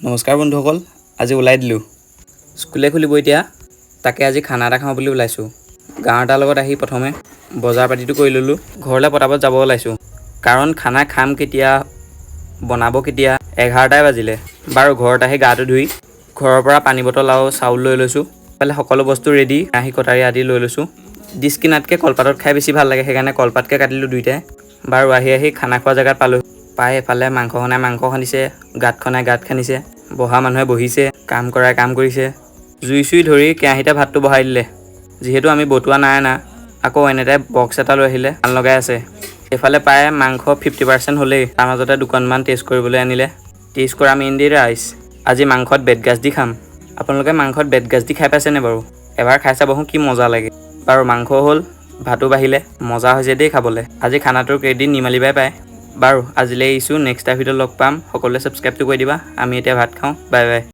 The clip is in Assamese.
নমস্কাৰ বন্ধুসকল, আজি ওলাই দিলোঁ। স্কুলে খুলিব এতিয়া, তাকে আজি খানা এটা খাওঁ বুলি ওলাইছোঁ। গাঁৱৰ এটাৰ লগত আহি প্ৰথমে বজাৰ পাতিটো কৰি ল'লোঁ। ঘৰলৈ পটাপট যাব ওলাইছোঁ, কাৰণ খানা খাম কেতিয়া, বনাব কেতিয়া। 11টাই বাজিলে। বাৰু ঘৰত আহি গাটো ধুই ঘৰৰ পৰা পানী বটল আৰু চাউল লৈ লৈছোঁ। ইফালে সকলো বস্তু ৰেডি, কাঁহী কটাৰী আদি লৈ লৈছোঁ। ডিছ কিনাতকৈ কলপাতত খাই বেছি ভাল লাগে, সেইকাৰণে কলপাতকে কাটিলোঁ দুইটাই। বাৰু আহি খানা খোৱা জেগাত পালোঁ। পাই এফালে মাংস খনাই মাংস খান্দিছে, গাঁত খনাই গাঁত খান্দিছে। বহা মানুহে বহিছে, কাম কৰাই কাম কৰিছে। জুই চুই ধৰি কেৰাহীতে ভাতটো বহাই দিলে। যিহেতু আমি বতুৱা নাই অনা, আকৌ এনেতে বক্স এটা লৈ আহিলে, গান লগাই আছে। এইফালে প্ৰায় মাংস 50% হ'লেই। তাৰ মাজতে দুখনমান টেষ্ট কৰিবলৈ আনিলে। টেষ্ট কৰা মেইন দি ৰাইচ। আজি মাংসত বেতগাজ দি খাম। আপোনালোকে মাংসত বেতগাজ দি খাই পাইছেনে বাৰু? এবাৰ খাই চাবচোন, কি মজা লাগে। বাৰু মাংস হ'ল, ভাতো বাঢ়িলে, মজা হৈছে দেই খাবলৈ। আজি খানাটোৰ ক্ৰেডিট নিৰ্মালী বাই পায়। বাৰু আজিলৈ এৰিছোঁ, নেক্সট এটা ভিডিঅ'ত লগ পাম। সকলোৱে ছাবস্ক্ৰাইবটো কৰি দিবা। আমি এতিয়া ভাত খাওঁ, বাই বাই।